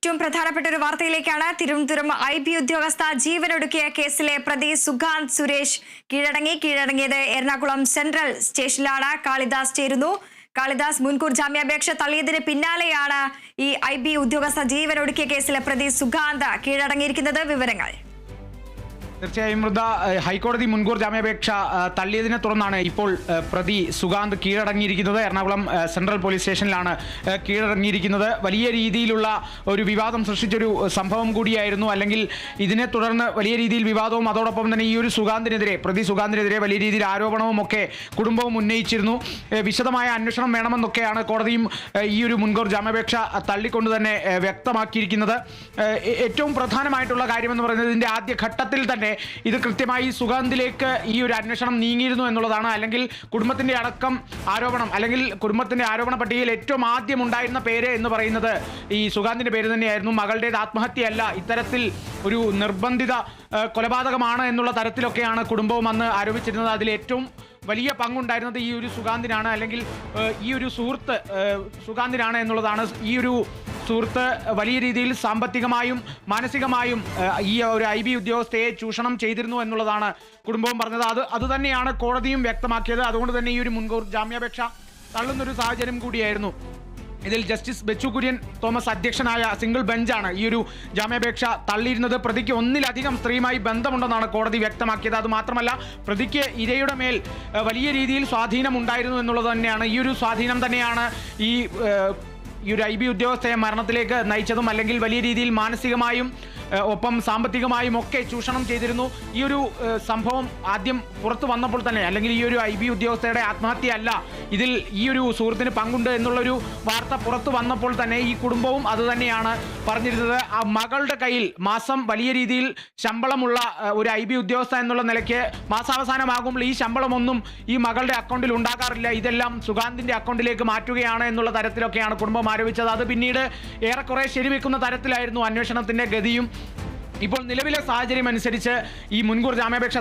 ഏറ്റവും പ്രധാനപ്പെട്ട ഒരു വാർത്തയിലേക്കാണ്. തിരുവനന്തപുരം IB ഉദ്യോഗസ്ഥ ജീവനൊടുക്കിയ കേസിലെ പ്രതി സുഗാന്ത് സുരേഷ് കീഴടങ്ങിയത് എറണാകുളം സെൻട്രൽ സ്റ്റേഷനിലാണ്. കാളിദാസ് ചേരുന്നു. കാളിദാസ്, മുൻകൂർ ജാമ്യാപേക്ഷ തള്ളിയതിന് പിന്നാലെയാണ് ഈ IB ഉദ്യോഗസ്ഥ ജീവനൊടുക്കിയ കേസിലെ പ്രതി സുഗാന്ത് കീഴടങ്ങിയിരിക്കുന്നത്. വിവരങ്ങൾ. തീർച്ചയായും മൃദ, ഹൈക്കോടതി മുൻകൂർ ജാമ്യാപേക്ഷ തള്ളിയതിനെ തുടർന്നാണ് ഇപ്പോൾ പ്രതി സുഗാന്ത് കീഴടങ്ങിയിരിക്കുന്നത്. എറണാകുളം സെൻട്രൽ പോലീസ് സ്റ്റേഷനിലാണ് കീഴടങ്ങിയിരിക്കുന്നത്. വലിയ രീതിയിലുള്ള ഒരു വിവാദം സൃഷ്ടിച്ചൊരു സംഭവം കൂടിയായിരുന്നു. അല്ലെങ്കിൽ ഇതിനെ തുടർന്ന് വലിയ രീതിയിൽ വിവാദവും അതോടൊപ്പം തന്നെ ഈ ഒരു പ്രതി സുഗാന്തിനെതിരെ വലിയ രീതിയിൽ ആരോപണവും ഒക്കെ കുടുംബവും ഉന്നയിച്ചിരുന്നു. വിശദമായ അന്വേഷണം വേണമെന്നൊക്കെയാണ് കോടതിയും ഈ ഒരു മുൻകൂർ ജാമ്യാപേക്ഷ തള്ളിക്കൊണ്ട് തന്നെ വ്യക്തമാക്കിയിരിക്കുന്നത്. ഏറ്റവും പ്രധാനമായിട്ടുള്ള കാര്യമെന്ന് പറയുന്നത് ഇതിൻ്റെ ആദ്യ ഘട്ടത്തിൽ തന്നെ ഇത് കൃത്യമായി സുഗാന്തിലേക്ക് ഈ ഒരു അന്വേഷണം നീങ്ങിയിരുന്നു എന്നുള്ളതാണ്. അല്ലെങ്കിൽ കുടുംബത്തിന്റെ അടക്കം ആരോപണം, അല്ലെങ്കിൽ കുടുംബത്തിന്റെ ആരോപണ പട്ടികയിൽ ഏറ്റവും ആദ്യം ഉണ്ടായിരുന്ന പേര് എന്ന് പറയുന്നത് ഈ സുഗാന്തിന്റെ പേര് തന്നെയായിരുന്നു. മകളുടേത് ആത്മഹത്യയല്ല, ഇത്തരത്തിൽ ഒരു നിർബന്ധിത കൊലപാതകമാണ് എന്നുള്ള തരത്തിലൊക്കെയാണ് കുടുംബവും അന്ന് ആരോപിച്ചിരുന്നത്. അതിൽ ഏറ്റവും വലിയ പങ്കുണ്ടായിരുന്നത് ഈ ഒരു സുഗാന്തിനാണ്, അല്ലെങ്കിൽ ഈ ഒരു സുഹൃത്ത് സുഗാന്തിനാണ് എന്നുള്ളതാണ്. ഈ ഒരു സുഹൃത്ത് വലിയ രീതിയിൽ സാമ്പത്തികമായും മാനസികമായും ഈ ഒരു IB ഉദ്യോഗസ്ഥയെ ചൂഷണം ചെയ്തിരുന്നു എന്നുള്ളതാണ് കുടുംബവും പറഞ്ഞത്. അതുതന്നെയാണ് കോടതിയും വ്യക്തമാക്കിയത്. അതുകൊണ്ട് തന്നെ ഈ ഒരു മുൻകൂർ ജാമ്യാപേക്ഷ തള്ളുന്നൊരു സാഹചര്യം കൂടിയായിരുന്നു. ഇതിൽ ജസ്റ്റിസ് ബെച്ചു കുര്യൻ തോമസ് അധ്യക്ഷനായ സിംഗിൾ ബെഞ്ചാണ് ഈ ഒരു ജാമ്യാപേക്ഷ തള്ളിയിരുന്നത്. പ്രതിക്ക് ഒന്നിലധികം സ്ത്രീയുമായി ബന്ധമുണ്ടെന്നാണ് കോടതി വ്യക്തമാക്കിയത്. അതുമാത്രമല്ല, പ്രതിക്ക് ഇരയുടെ മേൽ വലിയ രീതിയിൽ സ്വാധീനം ഉണ്ടായിരുന്നു എന്നുള്ളത് തന്നെയാണ്. ഈ ഒരു സ്വാധീനം തന്നെയാണ് ഈ ഒരു IB ഉദ്യോഗസ്ഥയെ മരണത്തിലേക്ക് നയിച്ചതും, അല്ലെങ്കിൽ വലിയ രീതിയിൽ മാനസികമായും ഒപ്പം സാമ്പത്തികമായും ഒക്കെ ചൂഷണം ചെയ്തിരുന്നു. ഈ ഒരു സംഭവം ആദ്യം പുറത്തു വന്നപ്പോൾ തന്നെ, അല്ലെങ്കിൽ ഈ ഒരു IB ഉദ്യോഗസ്ഥയുടെ ആത്മഹത്യ അല്ല, ഇതിൽ ഈ ഒരു സുഹൃത്തിന് പങ്കുണ്ട് എന്നുള്ളൊരു വാർത്ത പുറത്തു വന്നപ്പോൾ തന്നെ ഈ കുടുംബവും അതുതന്നെയാണ് പറഞ്ഞിരുന്നത്. ആ മകളുടെ കയ്യിൽ മാസം വലിയ രീതിയിൽ ശമ്പളമുള്ള ഒരു IB ഉദ്യോഗസ്ഥ എന്നുള്ള നിലയ്ക്ക് മാസാവസാനമാകുമ്പോൾ ഈ ശമ്പളമൊന്നും ഈ മകളുടെ അക്കൗണ്ടിൽ ഉണ്ടാകാറില്ല, ഇതെല്ലാം സുഗാന്തിന്റെ അക്കൗണ്ടിലേക്ക് മാറ്റുകയാണ് എന്നുള്ള തരത്തിലൊക്കെയാണ് കുടുംബം ആരോപിച്ചത്. അത് പിന്നീട് ഏറെക്കുറെ ശരിവെക്കുന്ന തരത്തിലായിരുന്നു അന്വേഷണത്തിന്റെ ഗതിയും. ഇപ്പോൾ നിലവിലെ സാഹചര്യം അനുസരിച്ച് ഈ മുൻകൂർ ജാമ്യാപേക്ഷ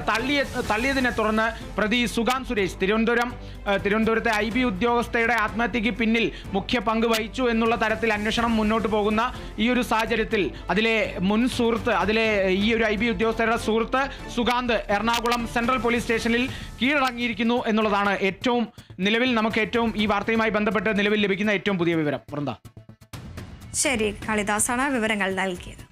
തള്ളിയതിനെ തുടർന്ന് പ്രതി സുഗാന്ത് സുരേഷ് തിരുവനന്തപുരത്തെ IB ഉദ്യോഗസ്ഥയുടെ ആത്മഹത്യക്ക് പിന്നിൽ മുഖ്യ പങ്ക് വഹിച്ചു എന്നുള്ള തരത്തിൽ അന്വേഷണം മുന്നോട്ട് പോകുന്ന ഈ ഒരു സാഹചര്യത്തിൽ അതിലെ ഈ ഒരു IB ഉദ്യോഗസ്ഥരുടെ സുഹൃത്ത് സുഗാന്ത് എറണാകുളം സെൻട്രൽ പോലീസ് സ്റ്റേഷനിൽ കീഴടങ്ങിയിരിക്കുന്നു എന്നുള്ളതാണ് നമുക്ക് ഏറ്റവും ഈ വാർത്തയുമായി ബന്ധപ്പെട്ട് നിലവിൽ ലഭിക്കുന്ന ഏറ്റവും പുതിയ വിവരം. വൃന്ദ. ശരി, കാളിദാസാണ് വിവരങ്ങൾ നൽകിയത്.